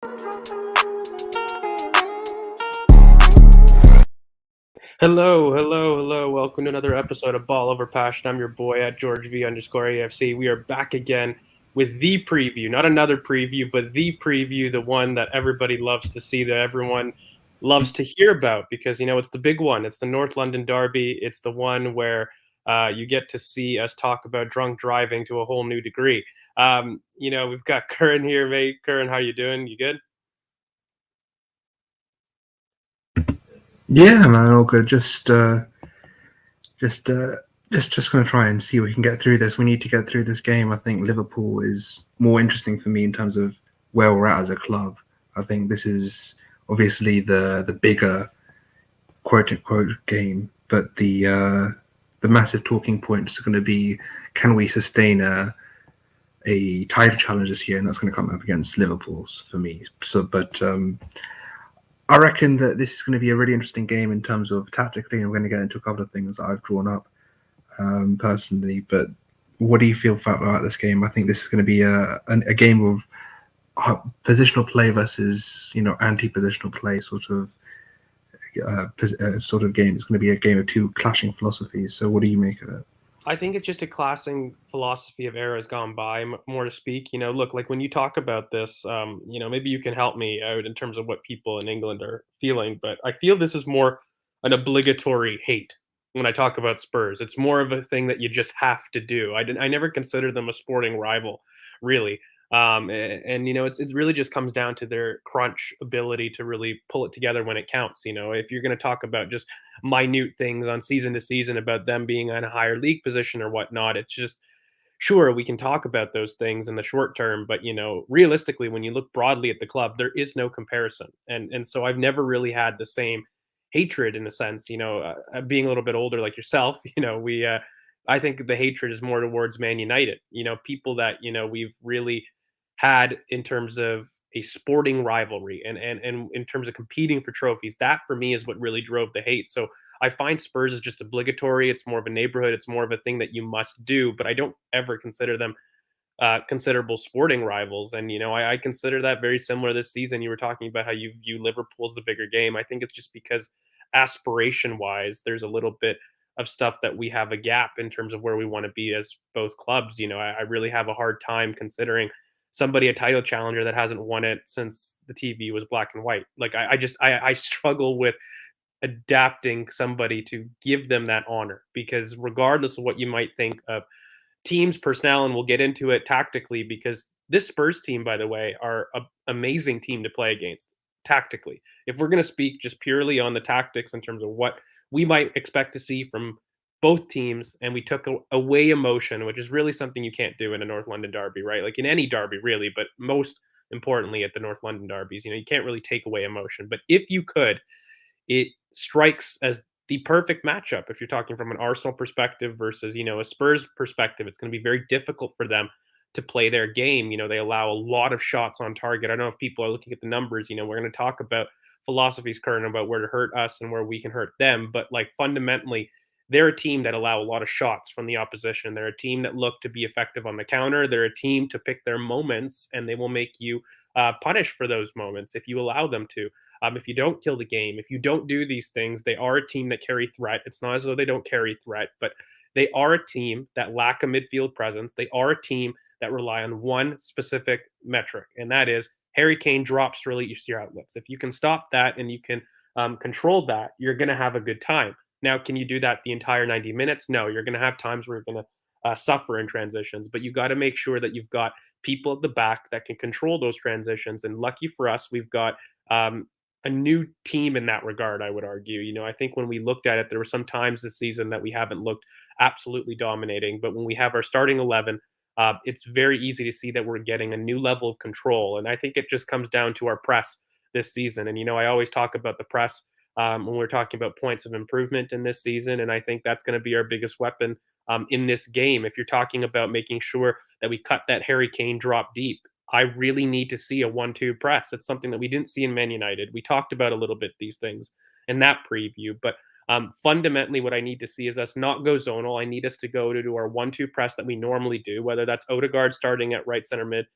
Hello, hello, hello. Welcome to another episode of Ball Over Passion. I'm your boy at GeorgeV_AFC. We are back again with the preview, not another preview, but the preview, the one that everybody loves to see, that everyone loves to hear about because, it's the big one. It's the North London Derby. It's the one where you get to see us talk about drunk driving to a whole new degree. We've got Curran here, mate. Curran, how you doing? You good? Yeah, man, all good. Just, uh, just gonna try and see if we can get through this. We need to get through this game. I think Liverpool is more interesting for me in terms of where we're at as a club. I think this is obviously the bigger quote unquote game, but the massive talking point is going to be, can we sustain a title challenge this year, and that's going to come up against Liverpool's for me. I reckon that this is going to be a really interesting game in terms of tactically, and we're going to get into a couple of things that I've drawn up personally. But what do you feel about this game? I think this is going to be a game of positional play versus anti-positional play sort of game. It's going to be a game of two clashing philosophies. So what do you make of it? I think it's just a classic philosophy of eras gone by, more to speak. Look, like when you talk about this, maybe you can help me out in terms of what people in England are feeling, but I feel this is more an obligatory hate when I talk about Spurs. It's more of a thing that you just have to do. I never considered them a sporting rival, really. It really just comes down to their crunch ability to really pull it together when it counts. If you're going to talk about just minute things on season to season about them being in a higher league position or whatnot. It's just sure we can talk about those things in the short term, but realistically, when you look broadly at the club, there is no comparison, and so I've never really had the same hatred in a sense. Being a little bit older like yourself, we. I think the hatred is more towards Man United. People that we've really had in terms of a sporting rivalry and in terms of competing for trophies. That for me is what really drove the hate. So I find Spurs is just obligatory. It's more of a neighborhood. It's more of a thing that you must do. But I don't ever consider them considerable sporting rivals. And I consider that very similar this season. You were talking about how you view Liverpool as the bigger game. I think it's just because aspiration wise, there's a little bit of stuff that we have a gap in terms of where we want to be as both clubs. I really have a hard time considering somebody a title challenger that hasn't won it since the TV was black and white. Like I struggle with adapting somebody to give them that honor because regardless of what you might think of team's personnel, and we'll get into it tactically because this Spurs team, by the way, are an amazing team to play against tactically. If we're going to speak just purely on the tactics in terms of what we might expect to see from both teams, and we took away emotion, which is really something you can't do in a North London derby, right? Like in any derby, really, but most importantly at the North London derbies, you can't really take away emotion. But if you could, it strikes as the perfect matchup if you're talking from an Arsenal perspective versus, a Spurs perspective. It's going to be very difficult for them to play their game. They allow a lot of shots on target. I don't know if people are looking at the numbers. We're going to talk about philosophies, current about where to hurt us and where we can hurt them. But like fundamentally, they're a team that allow a lot of shots from the opposition. They're a team that look to be effective on the counter. They're a team to pick their moments, and they will make you punish for those moments if you allow them to. If you don't kill the game, if you don't do these things, they are a team that carry threat. It's not as though they don't carry threat, but they are a team that lack a midfield presence. They are a team that rely on one specific metric, and that is Harry Kane drops to release your outlets. If you can stop that and you can control that, you're going to have a good time. Now, can you do that the entire 90 minutes? No, you're going to have times where you're going to suffer in transitions, but you got to make sure that you've got people at the back that can control those transitions. And lucky for us, we've got a new team in that regard, I would argue. I think when we looked at it, there were some times this season that we haven't looked absolutely dominating. But when we have our starting 11, it's very easy to see that we're getting a new level of control. And I think it just comes down to our press this season. And, I always talk about the press when we're talking about points of improvement in this season. And I think that's going to be our biggest weapon in this game. If you're talking about making sure that we cut that Harry Kane drop deep, I really need to see a 1-2 press. It's something that we didn't see in Man United. We talked about a little bit these things in that preview, but fundamentally, what I need to see is us not go zonal. I need us to go to do our 1-2 press that we normally do, whether that's Odegaard starting at right center mid.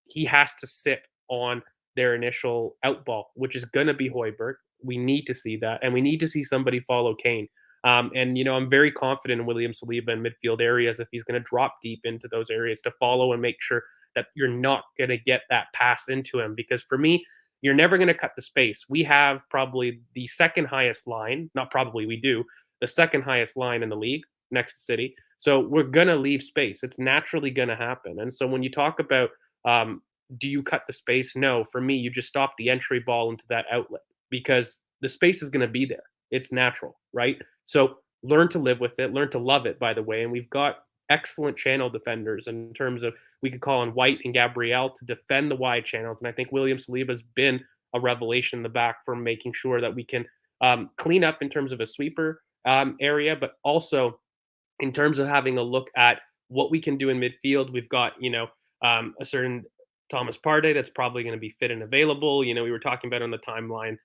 He has to sit on their initial out ball, which is going to be Hoiberg. We need to see that, and we need to see somebody follow Kane. And I'm very confident in William Saliba in midfield areas if he's going to drop deep into those areas to follow and make sure that you're not going to get that pass into him. Because for me, you're never going to cut the space. We have probably the second highest line, not probably, we do, the second highest line in the league next to City. So we're going to leave space. It's naturally going to happen. And so when you talk about um, do you cut the space? No, for me, you just stop the entry ball into that outlet because the space is going to be there. It's natural, right? So learn to live with it, learn to love it, by the way. And we've got excellent channel defenders in terms of we could call on White and Gabrielle to defend the wide channels. And I think William Saliba has been a revelation in the back for making sure that we can clean up in terms of a sweeper area, but also in terms of having a look at what we can do in midfield. We've got, a certain Thomas Partey that's probably going to be fit and available. We were talking about on the timeline.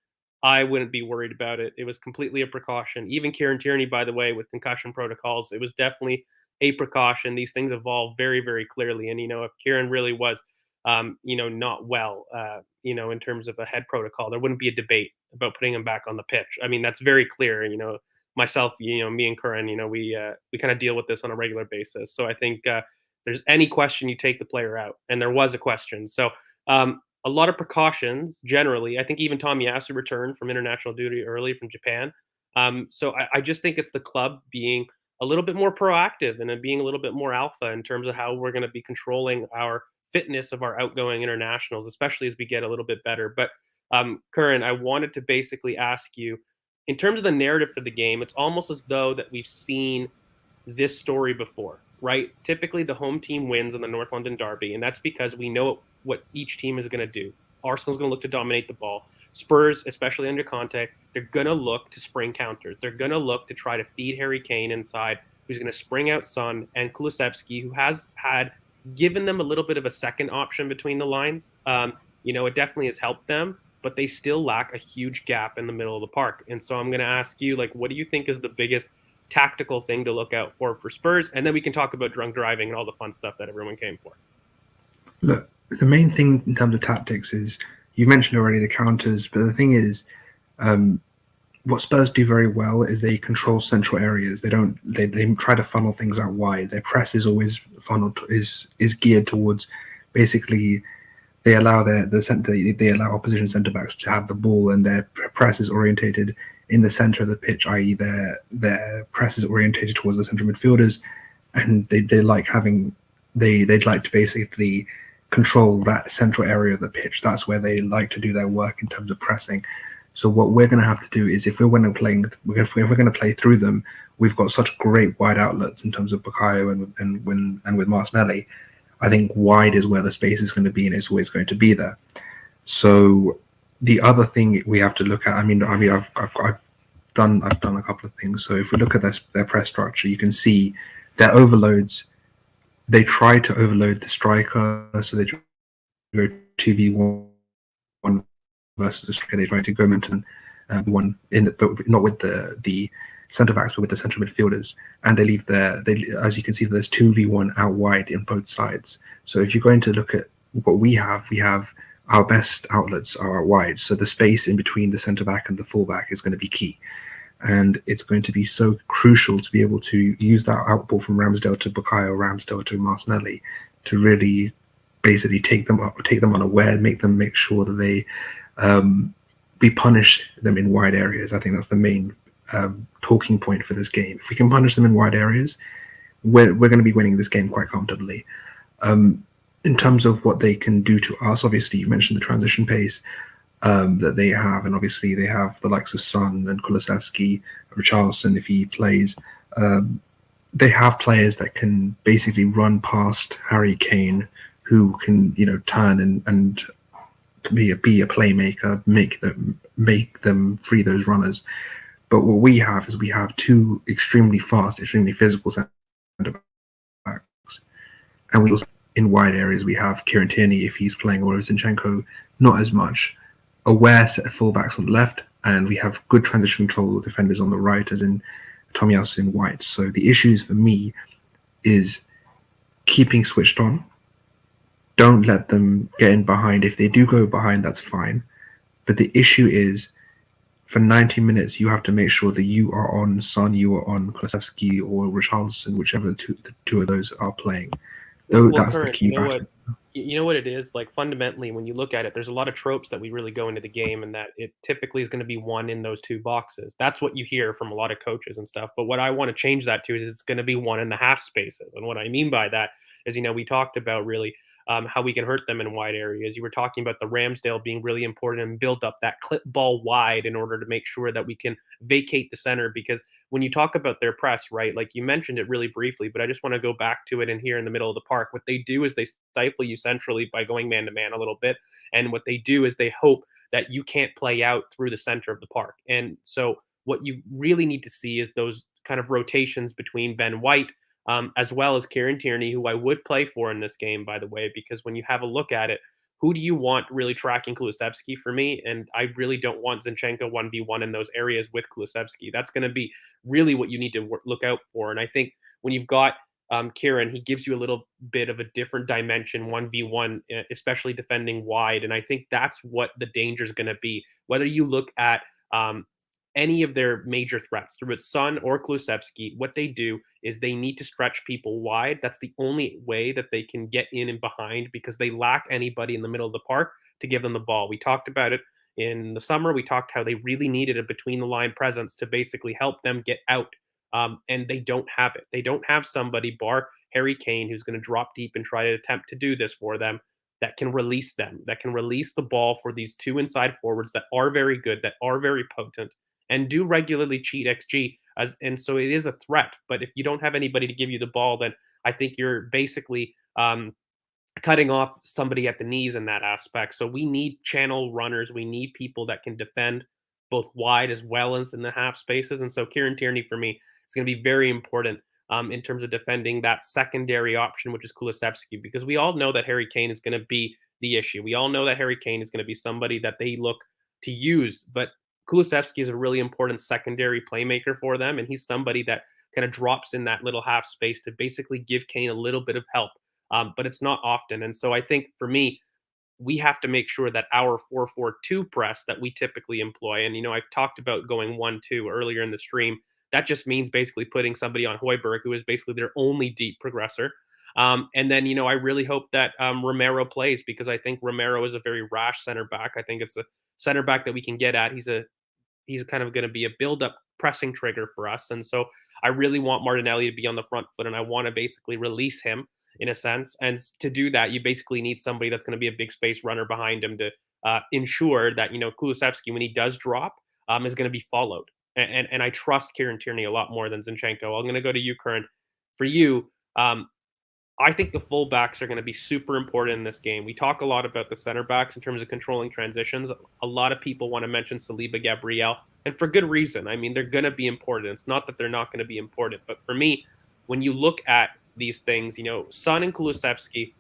I wouldn't be worried about it. It was completely a precaution. Even Kieran Tierney, by the way, with concussion protocols, it was definitely a precaution. These things evolve very, very clearly. And, if Kieran really was, not well, in terms of a head protocol, there wouldn't be a debate about putting him back on the pitch. I mean, that's very clear. Myself, me and Curran, we kind of deal with this on a regular basis. So I think there's any question, you take the player out, and there was a question. So a lot of precautions generally. I think even Tomiyasu returned from international duty early from Japan. So I just think it's the club being a little bit more proactive and being a little bit more alpha in terms of how we're going to be controlling our fitness of our outgoing internationals, especially as we get a little bit better. But Curran, I wanted to basically ask you, in terms of the narrative for the game, it's almost as though that we've seen this story before, right? Typically, the home team wins in the North London Derby, and that's because we know what each team is going to do. Arsenal's going to look to dominate the ball. Spurs, especially under Conte, they're going to look to spring counters. They're going to look to try to feed Harry Kane inside, who's going to spring out Son, and Kulusevski, who has had given them a little bit of a second option between the lines. It definitely has helped them, but they still lack a huge gap in the middle of the park. And so I'm going to ask you, what do you think is the biggest tactical thing to look out for Spurs? And then we can talk about drunk driving and all the fun stuff that everyone came for. Look, the main thing in terms of tactics is, you mentioned already the counters, but the thing is, what Spurs do very well is they control central areas. They try to funnel things out wide. Their press is always funneled, is geared towards, basically, they allow they allow opposition centre backs to have the ball, and their press is orientated in the centre of the pitch, i.e., their press is orientated towards the central midfielders, and they'd like to basically control that central area of the pitch. That's where they like to do their work in terms of pressing. So what we're going to have to do is, if we're going to play through them, we've got such great wide outlets in terms of Bukayo and with Martinelli. I think wide is where the space is going to be, and it's always going to be there. So the other thing we have to look at, I've done a couple of things. So if we look at their press structure, you can see their overloads. They try to overload the striker, so they go 2v1 versus the striker. They try to go mention one but not with the centre backs, but with the central midfielders, and they leave as you can see, there's 2v1 out wide in both sides. So if you're going to look at what we have our best outlets are out wide, so the space in between the centre back and the full back is going to be key, and it's going to be so crucial to be able to use that outball from Ramsdale to Bukayo, Ramsdale to Martinelli, to really basically take them unaware, make sure that they we punish them in wide areas. I think that's the main talking point for this game. If we can punish them in wide areas, we're going to be winning this game quite comfortably. In terms of what they can do to us, obviously you mentioned the transition pace that they have, and obviously they have the likes of Son and Kulusevski, Richarlison if he plays. They have players that can basically run past Harry Kane, who can turn and be a playmaker, make them free those runners. But what we have is we have two extremely fast, extremely physical centre backs, and we also, in wide areas, we have Kieran Tierney if he's playing, or Zinchenko, not as much. Aware set of fullbacks on the left, and we have good transition control defenders on the right, as in Tomiyasu and White. So the issues for me is keeping switched on. don't let them get in behind. If they do go behind, that's fine. But the issue is, for 90 minutes, you have to make sure that you are on Son, you are on Kulusevski or Richarlison, whichever the two of those are playing. Though Well, that's the current, key battle. you know what it is like fundamentally when you look at it. There's a lot of tropes that we really go into the game, and that it typically is going to be one in those two boxes. That's what you hear from a lot of coaches and stuff. But what I want to change that to is it's going to be one in the half spaces. And what I mean by that is, we talked about really how we can hurt them in wide areas. You were talking about the Ramsdale being really important and build up that clip ball wide in order to make sure that we can vacate the center. Because when you talk about their press, right, like you mentioned it really briefly, but I just want to go back to it in here in the middle of the park. What they do is they stifle you centrally by going man to man a little bit. And what they do is they hope that you can't play out through the center of the park. And so what you really need to see is those kind of rotations between Ben White as well as Kieran Tierney, who I would play for in this game, by the way, because when you have a look at it, who do you want really tracking Kulusevski for me? And I really don't want Zinchenko 1v1 in those areas with Kulusevski. That's going to be really what you need to look out for. And I think when you've got Kieran, he gives you a little bit of a different dimension 1v1, especially defending wide. And I think that's what the danger is going to be. Whether you look at any of their major threats, through its Son or Kulusevski, what they do is they need to stretch people wide. That's the only way that they can get in and behind, because they lack anybody in the middle of the park to give them the ball. We talked about it in the summer. We talked how they really needed a between the line presence to basically help them get out. And they don't have it. They don't have somebody, bar Harry Kane, who's going to drop deep and try to attempt to do this for them, that can release them, that can release the ball for these two inside forwards that are very good, that are very potent, and do regularly cheat XG. And so it is a threat. But if you don't have anybody to give you the ball, then I think you're basically cutting off somebody at the knees in that aspect. So we need channel runners. We need people that can defend both wide as well as in the half spaces. And so Kieran Tierney for me is going to be very important in terms of defending that secondary option, which is Kulusevski, because we all know that Harry Kane is going to be the issue. We all know that Harry Kane is going to be somebody that they look to use, but Kulusevski is a really important secondary playmaker for them, and he's somebody that kind of drops in that little half space to basically give Kane a little bit of help. But it's not often. And so I think for me, we have to make sure that our 4-4-2 press that we typically employ, and I've talked about going 1-2 earlier in the stream. That just means basically putting somebody on Højbjerg, who is basically their only deep progressor. And then, I really hope that Romero plays, because I think Romero is a very rash center back. I think it's a center back that we can get at. He's kind of going to be a build-up pressing trigger for us. And so I really want Martinelli to be on the front foot, and I want to basically release him in a sense. And to do that, you basically need somebody that's going to be a big space runner behind him to ensure that, Kulusevski, when he does drop, is going to be followed. And I trust Kieran Tierney a lot more than Zinchenko. I'm going to go to you, Curran. For you, I think the fullbacks are going to be super important in this game. We talk a lot about the center backs in terms of controlling transitions. A lot of people want to mention Saliba, Gabriel, and for good reason. I mean, they're going to be important. It's not that they're not going to be important. But for me, when you look at these things, Son and Kulusevski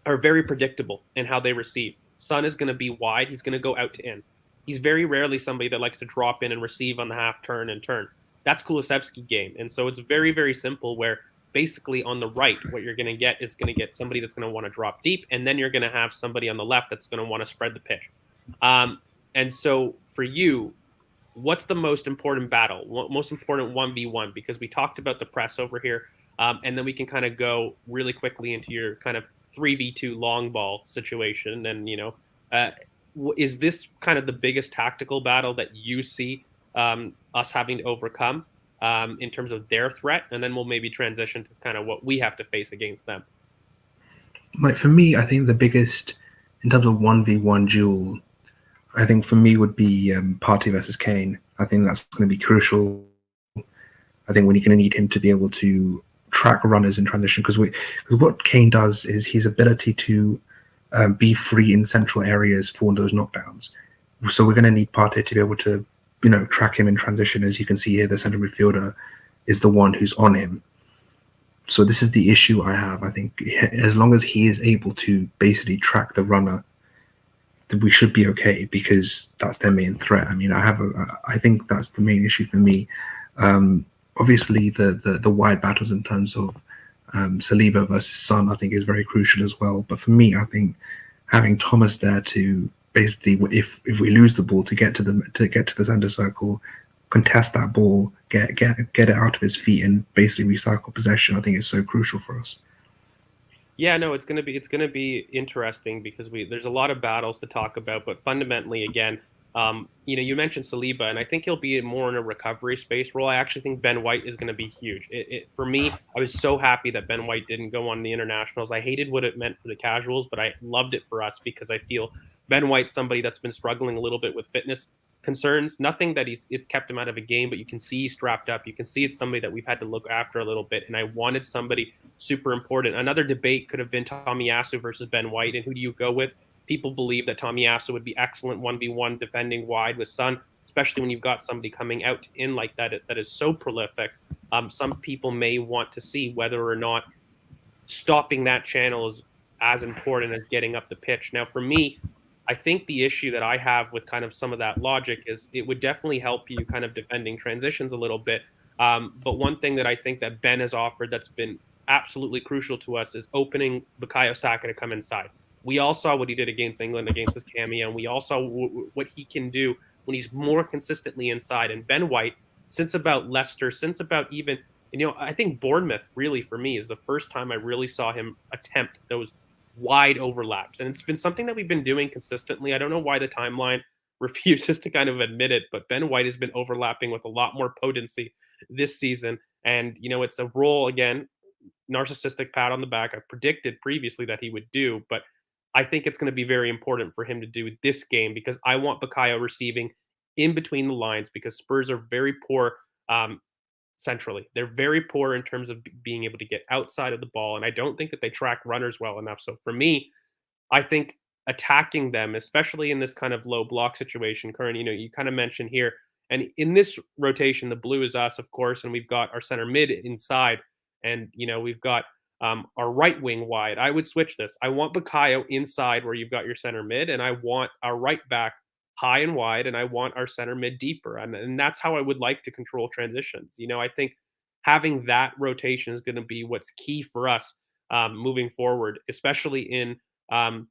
are very predictable in how they receive. Son is going to be wide. He's going to go out to in. He's very rarely somebody that likes to drop in and receive on the half turn and turn. That's Kulusevski game. And so it's very, very simple, where basically on the right, what you're going to get is going to get somebody that's going to want to drop deep, and then you're going to have somebody on the left that's going to want to spread the pitch. And so for you, what's the most important battle, most important 1v1? Because we talked about the press over here, and then we can kind of go really quickly into your kind of 3v2 long ball situation. And, is this kind of the biggest tactical battle that you see us having to overcome in terms of their threat? And then we'll maybe transition to kind of what we have to face against them. Like for me, I think the biggest in terms of 1v1 duel, I think for me would be Partey versus Kane. I think that's going to be crucial. I think we're going to need him to be able to track runners in transition, because what Kane does is his ability to be free in central areas for those knockdowns. So we're going to need Partey to be able to, track him in transition. As you can see here, the centre midfielder is the one who's on him. So this is the issue I have. I think as long as he is able to basically track the runner, we should be okay, because that's their main threat. I mean, I think that's the main issue for me. Obviously, the wide battles in terms of Saliba versus Son, I think, is very crucial as well. But for me, I think having Thomas there to basically, if we lose the ball, to get to the center circle, contest that ball, get it out of his feet, and basically recycle possession, I think is so crucial for us. Yeah, no, it's gonna be interesting because we there's a lot of battles to talk about, but fundamentally, again, you mentioned Saliba, and I think he'll be more in a recovery space role. I actually think Ben White is going to be huge. For me, I was so happy that Ben White didn't go on the internationals. I hated what it meant for the casuals, but I loved it for us because I feel Ben White's somebody that's been struggling a little bit with fitness concerns. Nothing that it's kept him out of a game, but you can see he's strapped up. You can see it's somebody that we've had to look after a little bit, and I wanted somebody super important. Another debate could have been Tomiyasu versus Ben White, and who do you go with? People believe that Tomiyasu would be excellent 1v1 defending wide with Son, especially when you've got somebody coming out in like that is so prolific. Some people may want to see whether or not stopping that channel is as important as getting up the pitch. Now, for me, I think the issue that I have with kind of some of that logic is it would definitely help you kind of defending transitions a little bit. But one thing that I think that Ben has offered that's been absolutely crucial to us is opening Bukayo Saka to come inside. We all saw what he did against England, against his cameo, and we all saw what he can do when he's more consistently inside. And Ben White, since about Leicester, since about even I think Bournemouth really for me is the first time I really saw him attempt those wide overlaps. And it's been something that we've been doing consistently. I don't know why the timeline refuses to kind of admit it, but Ben White has been overlapping with a lot more potency this season. And, it's a role, again, narcissistic pat on the back. I've predicted previously that he would do, but I think it's going to be very important for him to do this game because I want Bukayo receiving in between the lines because Spurs are very poor centrally. They're very poor in terms of being able to get outside of the ball, and I don't think that they track runners well enough. So for me, I think attacking them, especially in this kind of low block situation, Curran, you kind of mentioned here, and in this rotation, the blue is us, of course, and we've got our center mid inside, and we've got our right wing wide. I would switch this. I want Bakayo inside where you've got your center mid, and I want our right back high and wide, and I want our center mid deeper, and that's how I would like to control transitions. I think having that rotation is going to be what's key for us moving forward, especially in um,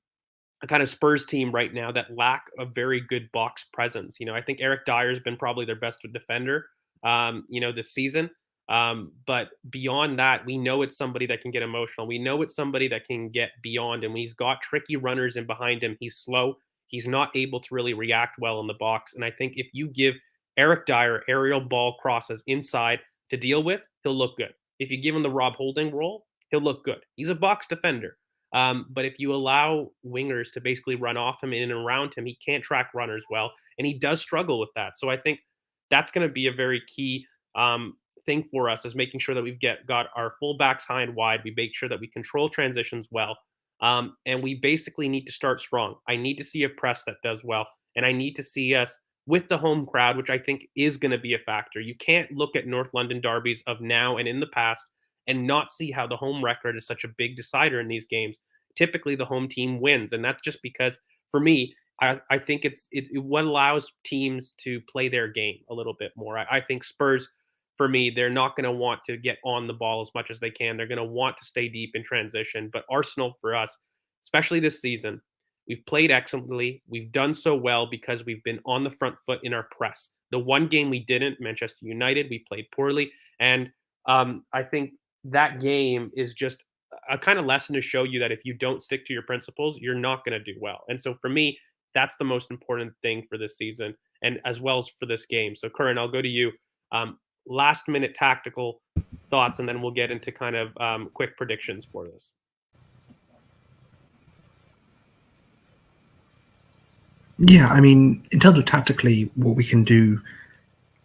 a kind of Spurs team right now that lack a very good box presence. I think Eric Dyer's been probably their best defender, this season. But beyond that, we know it's somebody that can get emotional. We know it's somebody that can get beyond him. He's got tricky runners in behind him. He's slow. He's not able to really react well in the box. And I think if you give Eric Dyer aerial ball crosses inside to deal with, he'll look good. If you give him the Rob Holding role, he'll look good. He's a box defender. But if you allow wingers to basically run off him in and around him, he can't track runners well, and he does struggle with that. So I think that's going to be a very key thing for us is making sure that we've got our fullbacks high and wide. We make sure that we control transitions well, and we basically need to start strong. I need to see a press that does well, and I need to see us with the home crowd, which I think is going to be a factor. You can't look at North London derbies of now and in the past and not see how the home record is such a big decider in these games. Typically, the home team wins, and that's just because, for me, I think it what allows teams to play their game a little bit more. I think Spurs, for me, they're not going to want to get on the ball as much as they can. They're going to want to stay deep in transition. But Arsenal, for us, especially this season, we've played excellently. We've done so well because we've been on the front foot in our press. The one game we didn't, Manchester United, we played poorly, and I think that game is just a kind of lesson to show you that if you don't stick to your principles, you're not going to do well. And so for me, that's the most important thing for this season and as well as for this game. So Curran, I'll go to you. Last minute tactical thoughts, and then we'll get into kind of quick predictions for this. Yeah, I mean, in terms of tactically, what we can do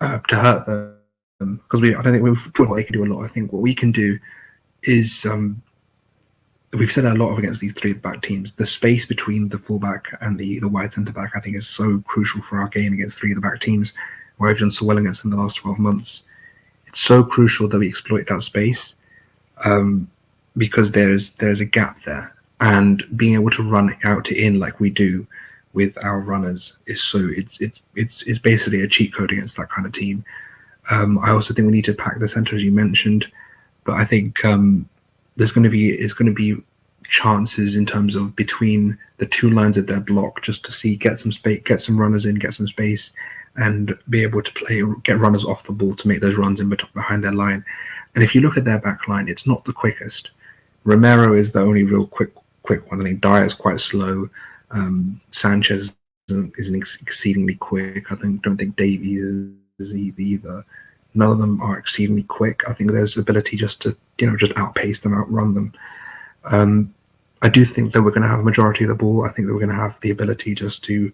to hurt them, because I don't think we've talked about they can do a lot. I think what we can do is we've said a lot against these three back teams. The space between the fullback and the wide centre back, I think, is so crucial for our game against three of the back teams, where we've done so well against them the last 12 months. It's so crucial that we exploit that space because there's a gap there, and being able to run out to in like we do with our runners is so it's basically a cheat code against that kind of team. I also think we need to pack the centre, as you mentioned, but I think there's going to be chances in terms of between the two lines of their block just to see get some space, get some runners in, get some space, and be able to get runners off the ball to make those runs in behind their line. And if you look at their back line, it's not the quickest. Romero is the only real quick one. I think Dyer is quite slow. Sanchez isn't exceedingly quick. Don't think Davies is either. None of them are exceedingly quick. I think there's ability just to just outpace them, outrun them. I do think that we're going to have a majority of the ball. I think that we're going to have the ability just to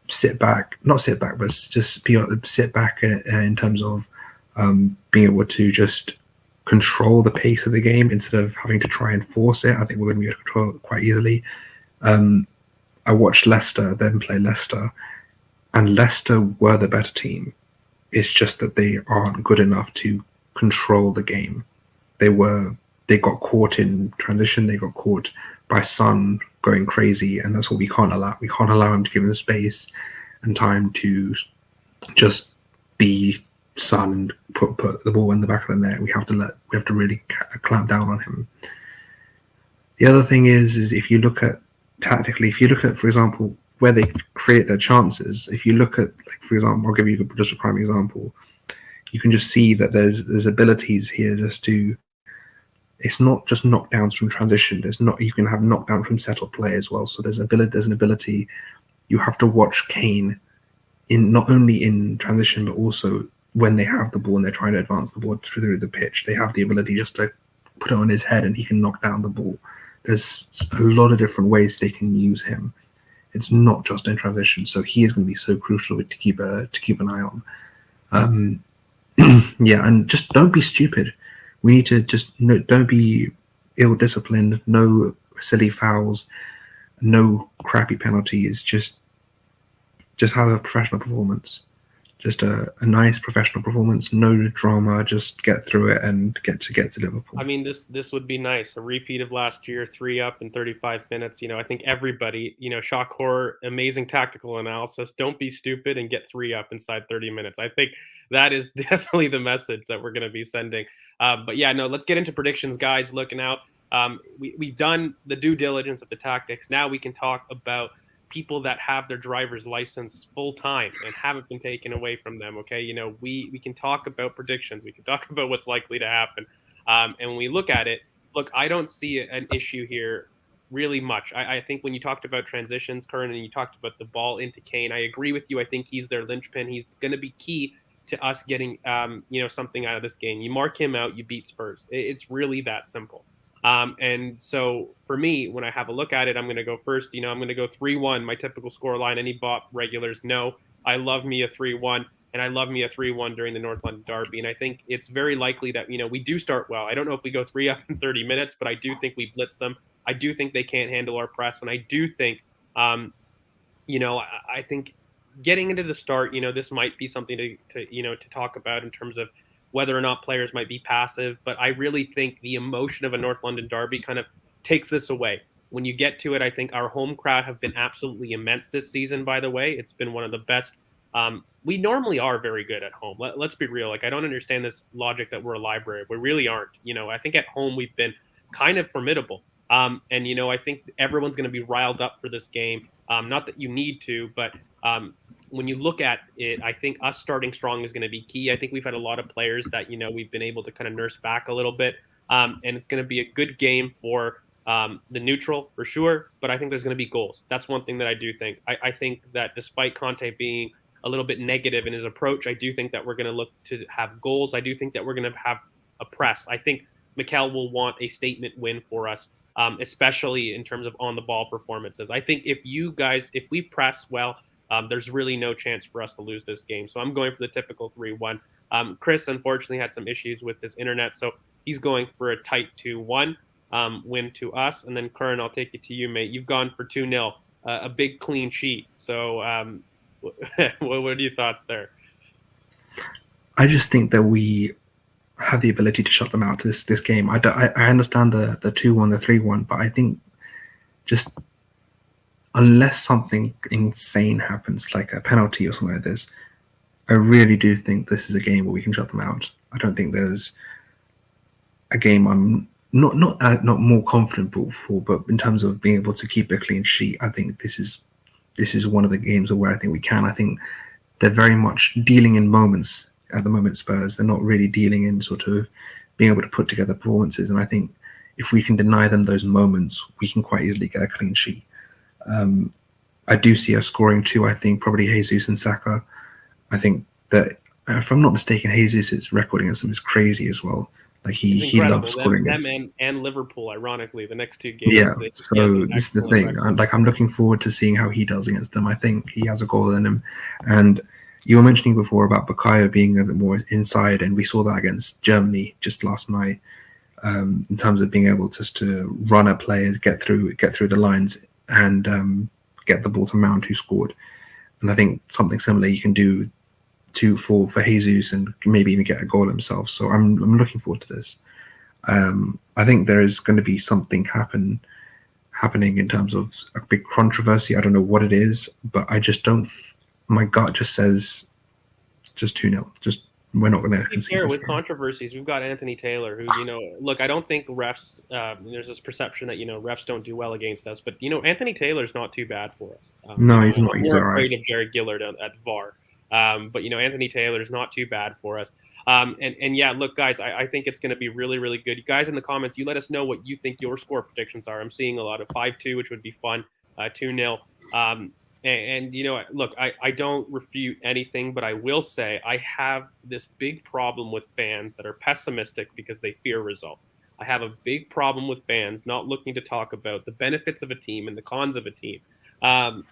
sit back, not sit back, but just be able to sit back in terms of being able to just control the pace of the game instead of having to try and force it. I think we're going to be able to control it quite easily. I watched Leicester then play Leicester, and Leicester were the better team. It's just that they aren't good enough to control the game. They got caught in transition. They got caught by Son going crazy, and that's what we can't allow. We can't allow him to give him space and time to just be Son and put the ball in the back of the net. We have to really clamp down on him. The other thing is if you look at tactically, if you look at, for example, where they create their chances, if you look at, like, for example, I'll give you just a prime example. You can just see that there's abilities here just to. It's not just knockdowns from transition. You can have knockdown from settled play as well. So there's an ability. You have to watch Kane in not only in transition but also when they have the ball and they're trying to advance the ball through the pitch. They have the ability just to put it on his head and he can knock down the ball. There's a lot of different ways they can use him. It's not just in transition. So he is going to be so crucial to keep an eye on. Yeah, and just don't be stupid. We need to just don't be ill-disciplined, no silly fouls, no crappy penalties. Just have a professional performance. Just a nice professional performance, no drama. Just get through it and get to Liverpool. I mean, this would be nice. A repeat of last year, 3 up in 35 minutes. I think everybody, shock horror, amazing tactical analysis. Don't be stupid and get 3 up inside 30 minutes. I think that is definitely the message that we're going to be sending. But yeah, no, let's get into predictions, guys. Looking out. We've done the due diligence of the tactics. Now we can talk about people that have their driver's license full time and haven't been taken away from them. Okay, we can talk about predictions. We can talk about what's likely to happen. And when we look at it, I don't see an issue here really much. I think when you talked about transitions, Curran, and you talked about the ball into Kane, I agree with you. I think he's their linchpin. He's going to be key to us getting something out of this game. You mark him out, you beat Spurs. It's really that simple. And so for me, when I have a look at it, I'm going to go first. I'm going to go 3-1, my typical score line. Any BoP regulars know I love me a 3-1, and I love me a 3-1 during the North London Derby. And I think it's very likely that, we do start well. I don't know if we go 3 up in 30 minutes, but I do think we blitz them. I do think they can't handle our press. And I do think, I think getting into the start, this might be something to talk about in terms of whether or not players might be passive. But I really think the emotion of a North London derby kind of takes this away. When you get to it, I think our home crowd have been absolutely immense this season, by the way. It's been one of the best. We normally are very good at home. Let's be real. I don't understand this logic that we're a library. We really aren't. I think at home we've been kind of formidable. And, I think everyone's going to be riled up for this game. Not that you need to, but when you look at it, I think us starting strong is going to be key. I think we've had a lot of players that, we've been able to kind of nurse back a little bit. And it's going to be a good game for the neutral for sure. But I think there's going to be goals. That's one thing that I do think. I think that despite Conte being a little bit negative in his approach, I do think that we're going to look to have goals. I do think that we're going to have a press. I think Mikel will want a statement win for us, especially in terms of on the ball performances. I think if we press well, there's really no chance for us to lose this game. So I'm going for the typical 3-1. Chris, unfortunately, had some issues with his internet, so he's going for a tight 2-1 win to us. And then, Curran, I'll take it to you, mate. You've gone for 2-0, a big clean sheet. So what are your thoughts there? I just think that we have the ability to shut them out this game. I understand the 2-1, the 3-1, but I think just unless something insane happens, like a penalty or something like this, I really do think this is a game where we can shut them out. I don't think there's a game not more confident before, but in terms of being able to keep a clean sheet, I think this is one of the games where I think we can. I think they're very much dealing in moments at the moment. Spurs, they're not really dealing in sort of being able to put together performances, and I think if we can deny them those moments, we can quite easily get a clean sheet. I do see us scoring two. I think probably Jesus and Saka. I think that if I'm not mistaken, Jesus' record against them is crazy as well. Like It's he loves incredible. scoring Them against. and Liverpool, ironically, the next two Yeah, games, he has an so this is the excellent thing. record. I'm looking forward to seeing how he does against them. I think he has a goal in him, and you were mentioning before about Bukayo being a bit more inside, and we saw that against Germany just last night. In terms of being able just to run at players, get through the lines, and get the ball to Mount who scored. And I think something similar you can do for Jesus and maybe even get a goal himself. So I'm looking forward to this. I think there is going to be something happening in terms of a big controversy. I don't know what it is, but I just don't. My gut just says just 2-0. Just we're not going to To be concede fair, this with game. controversies, we've got Anthony Taylor, who, look, I don't think refs. There's this perception that refs don't do well against us, but Anthony Taylor's not too bad for us. No, he's not. I'm He's more all right. afraid of Jared Gillard at VAR, but Anthony Taylor's not too bad for us. And yeah, look, guys, I think it's going to be really, really good. You guys in the comments, you let us know what you think your score predictions are. I'm seeing a lot of 5-2, which would be fun. 2-0. And look, I don't refute anything, but I will say I have this big problem with fans that are pessimistic because they fear result. I have a big problem with fans not looking to talk about the benefits of a team and the cons of a team.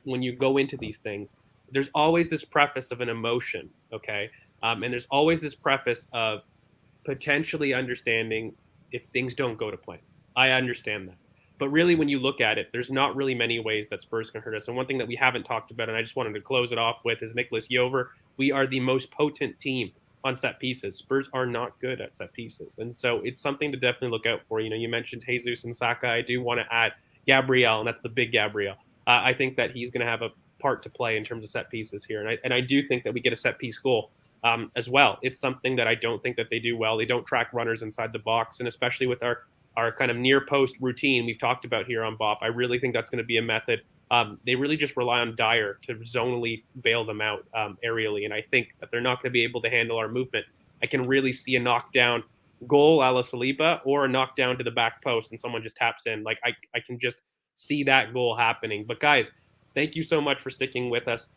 When you go into these things, there's always this preface of an emotion, okay? And there's always this preface of potentially understanding if things don't go to plan. I understand that. But really, when you look at it, there's not really many ways that Spurs can hurt us. And one thing that we haven't talked about, and I just wanted to close it off with, is Nicholas Jover. We are the most potent team on set pieces. Spurs are not good at set pieces. And so it's something to definitely look out for. You mentioned Jesus and Saka. I do want to add Gabriel, and that's the big Gabriel. I think that he's going to have a part to play in terms of set pieces here. And I do think that we get a set piece goal as well. It's something that I don't think that they do well. They don't track runners inside the box, and especially with our kind of near post routine we've talked about here on BoP, I really think that's going to be a method. They really just rely on Dyer to zonally bail them out aerially, and I think that they're not going to be able to handle our movement. I can really see a knockdown goal a la Saliba or a knockdown to the back post and someone just taps in. Like I can just see that goal happening. But guys, thank you so much for sticking with us.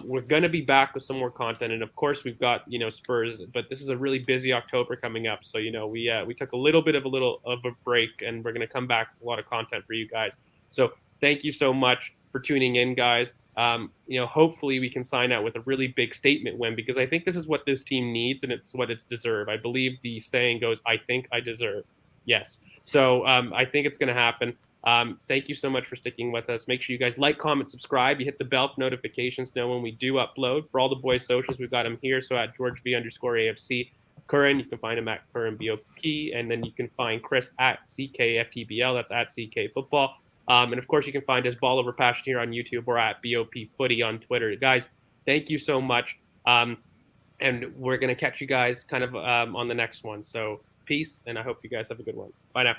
We're going to be back with some more content, and of course, we've got Spurs. But this is a really busy October coming up, so we took a little bit of a break, and we're going to come back with a lot of content for you guys. So thank you so much for tuning in, guys. Hopefully we can sign out with a really big statement win, because I think this is what this team needs, and it's what it's deserved. I believe the saying goes, "I think I deserve." Yes, so I think it's going to happen. Thank you so much for sticking with us. Make sure you guys like, comment, subscribe. You hit the bell for notifications to know when we do upload. For all the boys' socials, we've got them here. So at GeorgeV_AFC. Curran, you can find him at Curran BoP. And then you can find Chris at CKFTBL. That's at CK Football. And of course, you can find us Ball Over Passion here on YouTube or at BoP Footy on Twitter. Guys, thank you so much. And we're going to catch you guys kind of on the next one. So peace, and I hope you guys have a good one. Bye now.